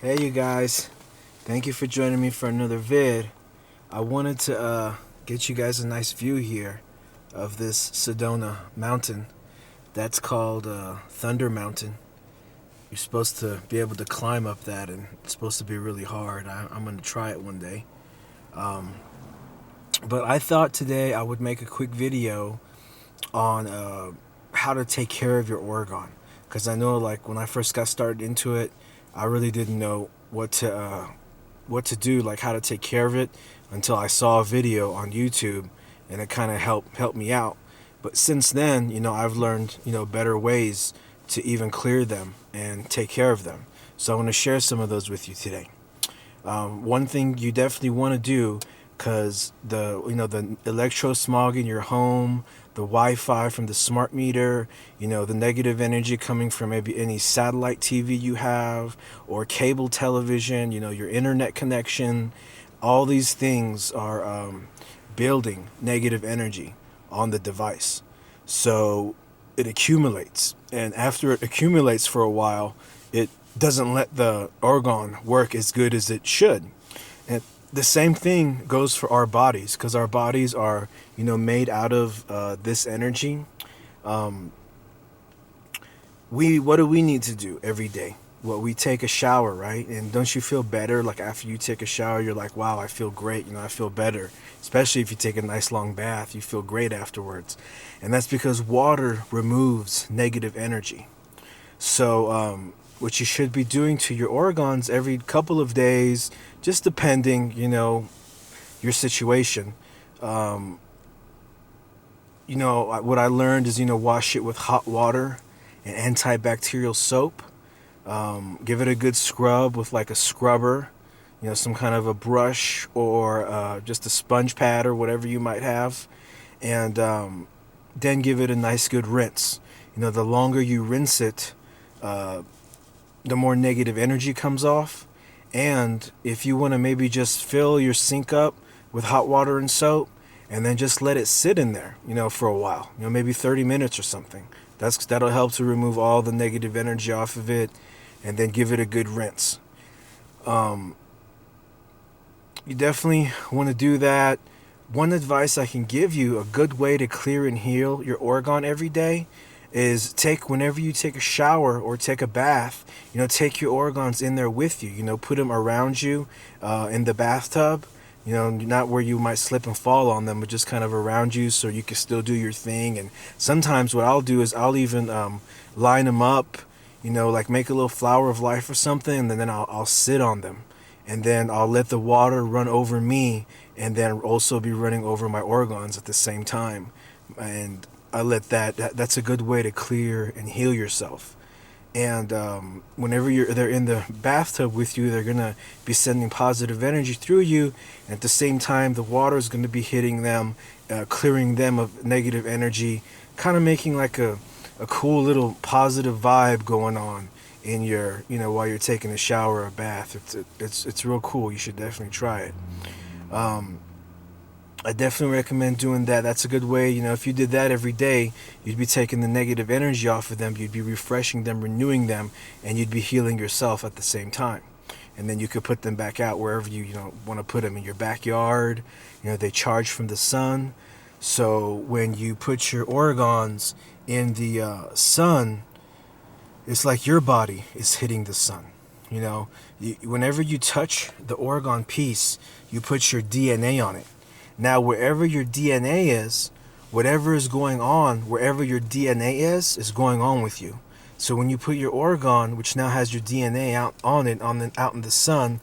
Hey you guys, thank you for joining me for another vid. I wanted to get you guys a nice view here of this Sedona mountain. That's called Thunder Mountain. You're supposed to be able to climb up that, and it's supposed to be really hard. I'm going to try it one day. Um, but I thought today I would make a quick video on how to take care of your Orgone, because I know, like, when I first got started into it, I really didn't know what to do, like how to take care of it, until I saw a video on YouTube, and it kind of helped me out. But since then, I've learned better ways to even clear them and take care of them. So I want to share some of those with you today. One thing you definitely want to do, because the electrosmog in your home, the Wi-Fi from the smart meter, the negative energy coming from maybe any satellite TV you have, or cable television, your internet connection, all these things are building negative energy on the device. So it accumulates, and after it accumulates for a while, it doesn't let the orgone work as good as it should. And the same thing goes for our bodies, because our bodies are, made out of this energy. What do we need to do every day? Well, we take a shower, right? And don't you feel better? Like, after you take a shower, you're like, wow, I feel great. I feel better. Especially if you take a nice long bath, you feel great afterwards. And that's because water removes negative energy. So what you should be doing to your organs every couple of days, just depending, your situation. What I learned is, wash it with hot water and antibacterial soap. Give it a good scrub with like a scrubber, some kind of a brush, or just a sponge pad or whatever you might have. And then give it a nice good rinse. The longer you rinse it, the more negative energy comes off. And if you want to maybe just fill your sink up with hot water and soap, and then just let it sit in there, for a while, maybe 30 minutes or something. That'll help to remove all the negative energy off of it, and then give it a good rinse. You definitely want to do that. One advice I can give you, a good way to clear and heal your orgone every day, is whenever you take a shower or take a bath, take your orgons in there with you. Put them around you in the bathtub. Not where you might slip and fall on them, but just kind of around you, so you can still do your thing. And sometimes what I'll do is I'll even line them up, like make a little flower of life or something, and then I'll sit on them. And then I'll let the water run over me, and then also be running over my orgons at the same time. And I let that's a good way to clear and heal yourself. And whenever they're in the bathtub with you, they're gonna be sending positive energy through you, and at the same time, the water is gonna be hitting them, clearing them of negative energy, kind of making like a cool little positive vibe going on in your, while you're taking a shower or a bath. It's real cool. You should definitely try it. I definitely recommend doing that. That's a good way. If you did that every day, you'd be taking the negative energy off of them, you'd be refreshing them, renewing them, and you'd be healing yourself at the same time. And then you could put them back out wherever you want to put them, in your backyard. They charge from the sun. So when you put your orgons in the sun, it's like your body is hitting the sun. Whenever you touch the orgone piece, you put your DNA on it. Now, wherever your DNA is, whatever is going on, wherever your DNA is going on with you. So when you put your orgone, which now has your DNA out in the sun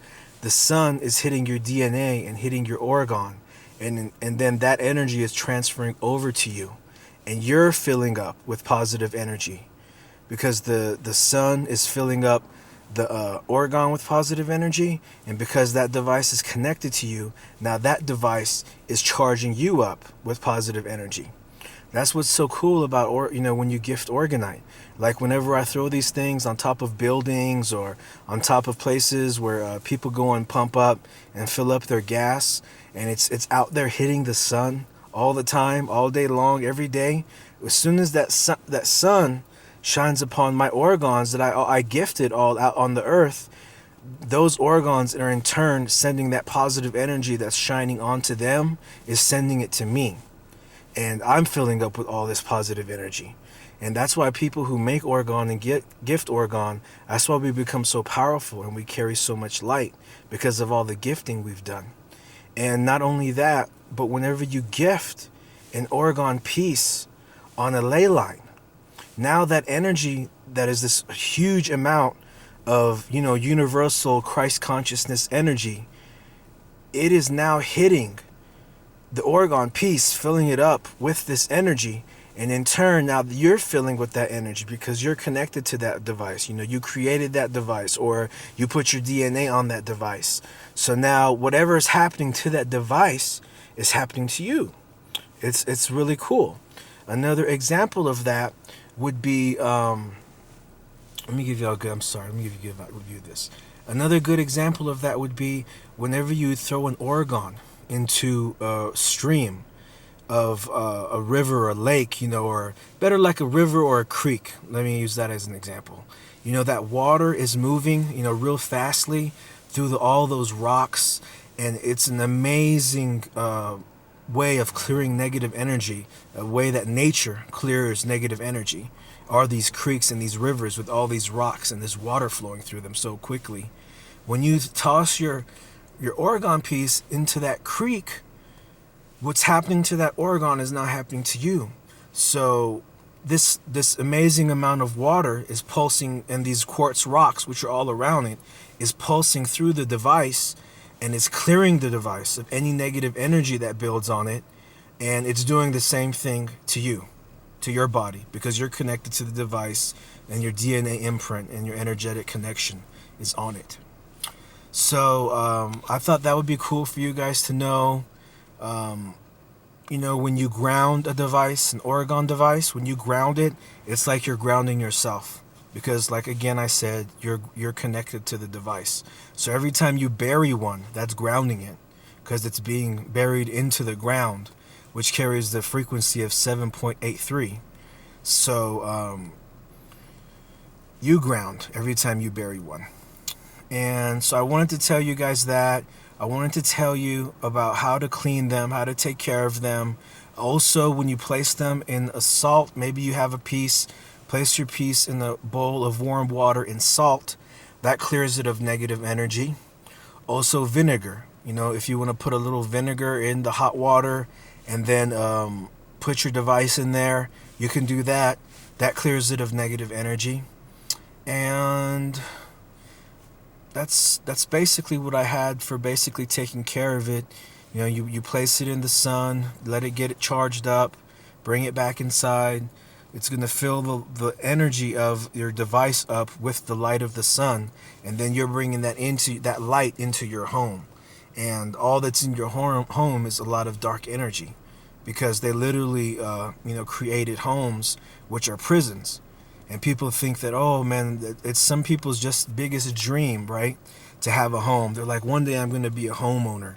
is hitting your DNA and hitting your orgone, and then that energy is transferring over to you, and you're filling up with positive energy, because the sun is filling up the orgone with positive energy, and because that device is connected to you, now that device is charging you up with positive energy. That's what's so cool about when you gift Orgonite. Like, whenever I throw these things on top of buildings or on top of places where people go and pump up and fill up their gas, and it's out there hitting the sun all the time, all day long, every day. As soon as that sun shines upon my orgons that I gifted all out on the earth, those orgons are in turn sending that positive energy that's shining onto them, is sending it to me. And I'm filling up with all this positive energy. And that's why people who make orgone and gift orgone, that's why we become so powerful and we carry so much light, because of all the gifting we've done. And not only that, but whenever you gift an orgone piece on a ley line, now that energy that is this huge amount of, universal Christ consciousness energy, it is now hitting the orgone piece, filling it up with this energy. And in turn, now you're filling with that energy because you're connected to that device. You created that device, or you put your DNA on that device. So now whatever is happening to that device is happening to you. It's really cool. Another example of that would be, let me give you a good review this. Another good example of that would be whenever you throw an orgone into a stream of a river or a lake, or better like a river or a creek. Let me use that as an example. That water is moving, real fastly through all those rocks, and it's an amazing way of clearing negative energy, a way that nature clears negative energy, are these creeks and these rivers with all these rocks and this water flowing through them so quickly. When you toss your orgone piece into that creek, what's happening to that orgone is not happening to you. So this amazing amount of water is pulsing, and these quartz rocks, which are all around it, is pulsing through the device, and it's clearing the device of any negative energy that builds on it. And it's doing the same thing to you, to your body, because you're connected to the device, and your DNA imprint and your energetic connection is on it. So I thought that would be cool for you guys to know. When you ground a device, an orgone device, when you ground it, it's like you're grounding yourself, because like again I said, you're connected to the device. So every time you bury one, that's grounding it, because it's being buried into the ground, which carries the frequency of 7.83. So you ground every time you bury one. And so I wanted to tell you guys that. I wanted to tell you about how to clean them, how to take care of them. Also, when you place them in a salt, maybe you have a piece, place your piece in a bowl of warm water in salt. That clears it of negative energy. Also, vinegar. If you want to put a little vinegar in the hot water and then put your device in there, you can do that. That clears it of negative energy. And that's basically what I had for basically taking care of it. You place it in the sun, let it get it charged up, bring it back inside. It's going to fill the energy of your device up with the light of the sun, and then you're bringing that light into your home. And all that's in your home is a lot of dark energy, because they literally created homes which are prisons. And people think that, oh man, it's some people's just biggest dream, right? To have a home. They're like, one day I'm going to be a homeowner.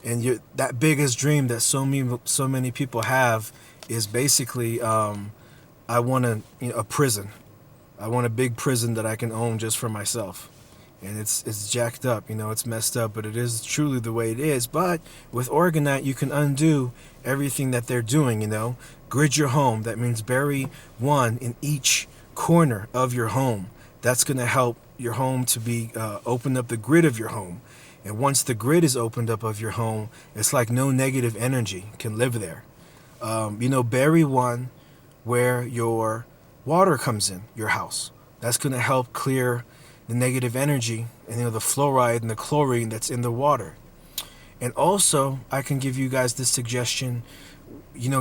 And that biggest dream that so many people have is basically, I want a prison. I want a big prison that I can own just for myself. And it's jacked up, it's messed up, but it is truly the way it is. But with Orgonite, you can undo everything that they're doing, Grid your home. That means bury one in each corner of your home. That's going to help your home to be open up the grid of your home. And once the grid is opened up of your home, it's like no negative energy can live there. Bury one where your water comes in your house. That's going to help clear the negative energy and the fluoride and the chlorine that's in the water. And also, I can give you guys this suggestion,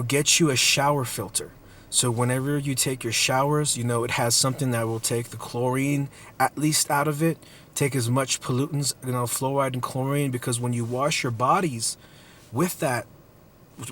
get you a shower filter. So whenever you take your showers, it has something that will take the chlorine at least out of it, take as much pollutants, fluoride and chlorine, because when you wash your bodies with that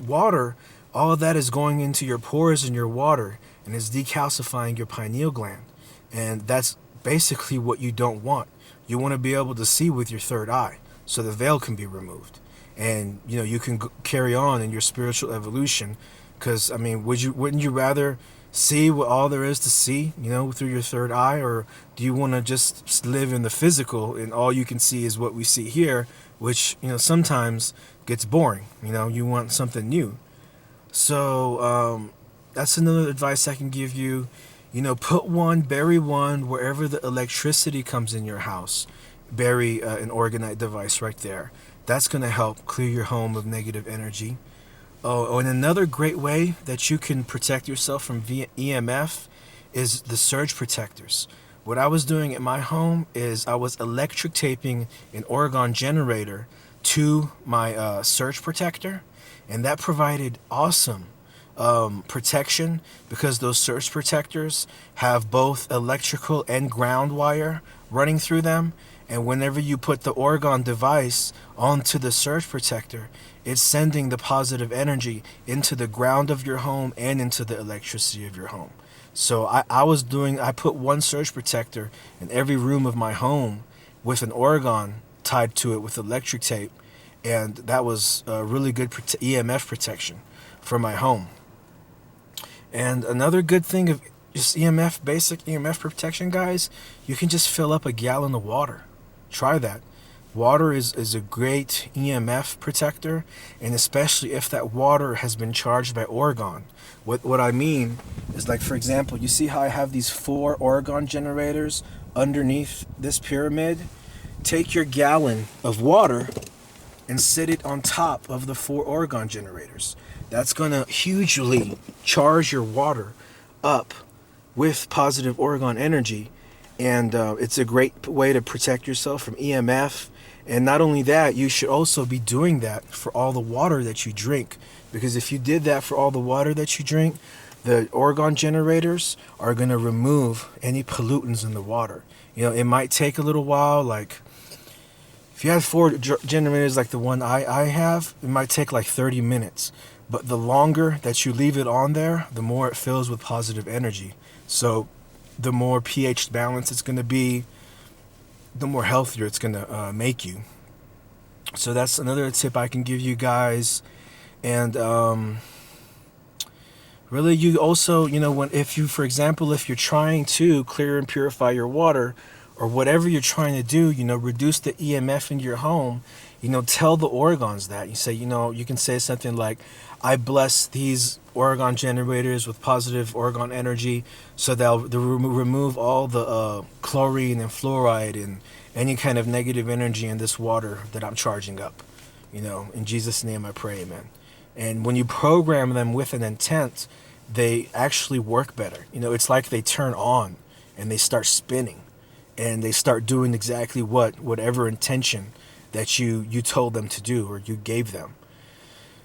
water, all of that is going into your pores and your water, and it's decalcifying your pineal gland. And that's basically what you don't want. You want to be able to see with your third eye, so the veil can be removed. And, you can carry on in your spiritual evolution. Because, wouldn't you rather see what all there is to see, through your third eye? Or do you want to just live in the physical and all you can see is what we see here, which, sometimes gets boring? You want something new. So that's another advice I can give you. Bury one wherever the electricity comes in your house. Bury an Orgonite device right there. That's going to help clear your home of negative energy. Oh, and another great way that you can protect yourself from EMF is the surge protectors. What I was doing at my home is I was electric taping an Orgone generator to my surge protector, and that provided awesome protection, because those surge protectors have both electrical and ground wire running through them. And whenever you put the Orgone device onto the surge protector, it's sending the positive energy into the ground of your home and into the electricity of your home. So I put one surge protector in every room of my home with an Orgone tied to it with electric tape, and that was really good EMF protection for my home. And another good thing of just basic EMF protection, guys, you can just fill up a gallon of water. Try that. Water is a great EMF protector, and especially if that water has been charged by Orgone. What I mean is, like, for example, you see how I have these 4 Orgone generators underneath this pyramid? Take your gallon of water and sit it on top of the 4 Orgone generators. That's going to hugely charge your water up with positive Orgone energy, and it's a great way to protect yourself from EMF. And not only that, you should also be doing that for all the water that you drink, because if you did that for all the water that you drink, the Orgone generators are going to remove any pollutants in the water. It might take a little while. Like, if you have 4 generators like the one I have, it might take like 30 minutes. But the longer that you leave it on there, the more it fills with positive energy. So the more pH balance it's going to be, the more healthier it's going to make you. So that's another tip I can give you guys. And really, you also, for example, if you're trying to clear and purify your water, or whatever you're trying to do, reduce the EMF in your home, tell the Orgones that. You say, you can say something like, I bless these Orgone generators with positive Orgone energy, so they'll remove all the chlorine and fluoride and any kind of negative energy in this water that I'm charging up. In Jesus' name I pray, amen. And when you program them with an intent, they actually work better. It's like they turn on and they start spinning, and they start doing exactly whatever intention that you told them to do, or you gave them.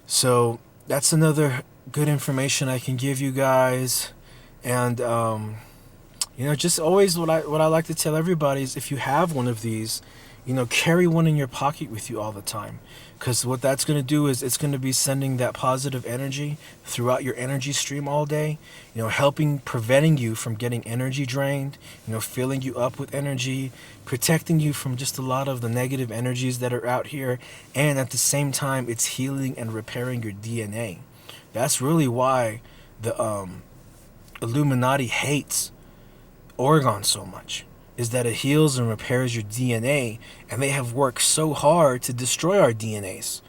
So that's another good information I can give you guys. And just always what I like to tell everybody is, if you have one of these, carry one in your pocket with you all the time, because what that's going to do is it's going to be sending that positive energy throughout your energy stream all day, preventing you from getting energy drained, filling you up with energy, protecting you from just a lot of the negative energies that are out here, and at the same time it's healing and repairing your DNA. That's really why the Illuminati hates Orgone so much, is that it heals and repairs your DNA, and they have worked so hard to destroy our DNAs.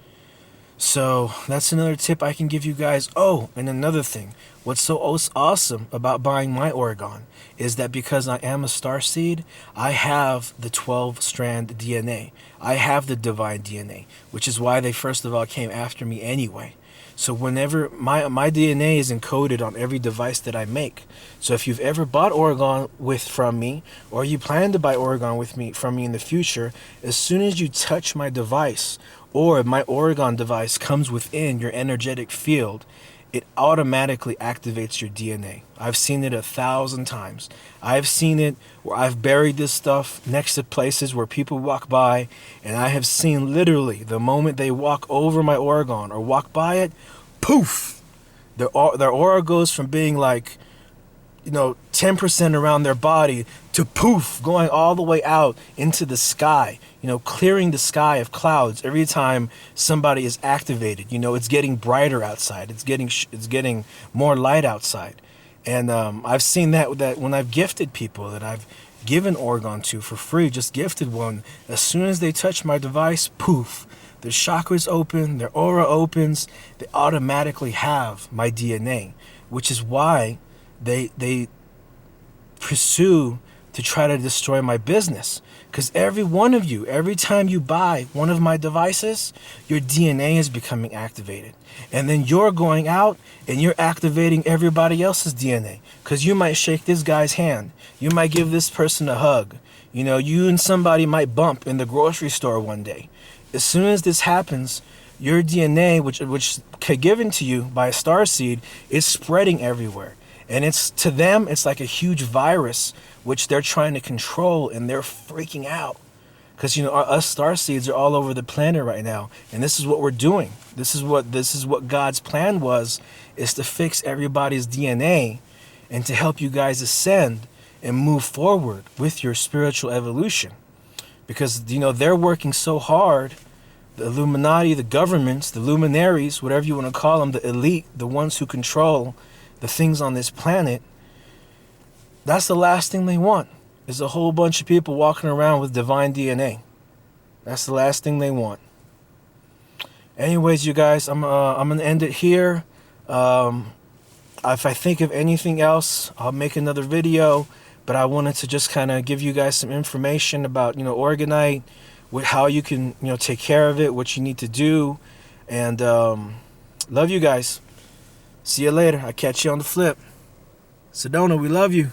So that's another tip I can give you guys. Oh, and another thing, what's so awesome about buying my Orgone is that because I am a Straseed, I have the 12-strand DNA. I have the divine DNA, which is why they first of all came after me anyway. So whenever my DNA is encoded on every device that I make. So if you've ever bought Orgone from me, or you plan to buy Orgone from me in the future, as soon as you touch my device, or my Orgone device comes within your energetic field, it automatically activates your DNA. I've seen it 1,000 times. I've seen it where I've buried this stuff next to places where people walk by, and I have seen literally the moment they walk over my Orgone or walk by it, poof! Their aura goes from being like, 10% around their body to poof, going all the way out into the sky, clearing the sky of clouds every time somebody is activated. It's getting brighter outside. It's getting more light outside. And I've seen that when I've gifted people that I've given Orgone to for free, just gifted one, as soon as they touch my device, poof, their chakras open, their aura opens, they automatically have my DNA, which is why they pursue to try to destroy my business. Because every one of you, every time you buy one of my devices, your DNA is becoming activated. And then you're going out and you're activating everybody else's DNA. Because you might shake this guy's hand. You might give this person a hug. You know, you and somebody might bump in the grocery store one day. As soon as this happens, your DNA, which given to you by a starseed, is spreading everywhere. And it's, to them, it's like a huge virus which they're trying to control, and they're freaking out. Because, you know, us starseeds are all over the planet right now, and this is what we're doing. This is what God's plan was, is to fix everybody's DNA and to help you guys ascend and move forward with your spiritual evolution. Because, you know, they're working so hard, the Illuminati, the governments, the luminaries, whatever you want to call them, the elite, the ones who control the things on this planet, that's the last thing they want, is a whole bunch of people walking around with divine DNA. That's the last thing they want. Anyways, you guys, I'm gonna end it here. If I think of anything else, I'll make another video. But I wanted to just kind of give you guys some information about, you know, Orgonite, with how you can, you know, take care of it, what you need to do, and love you guys. See you later. I'll catch you on the flip. Sedona, we love you.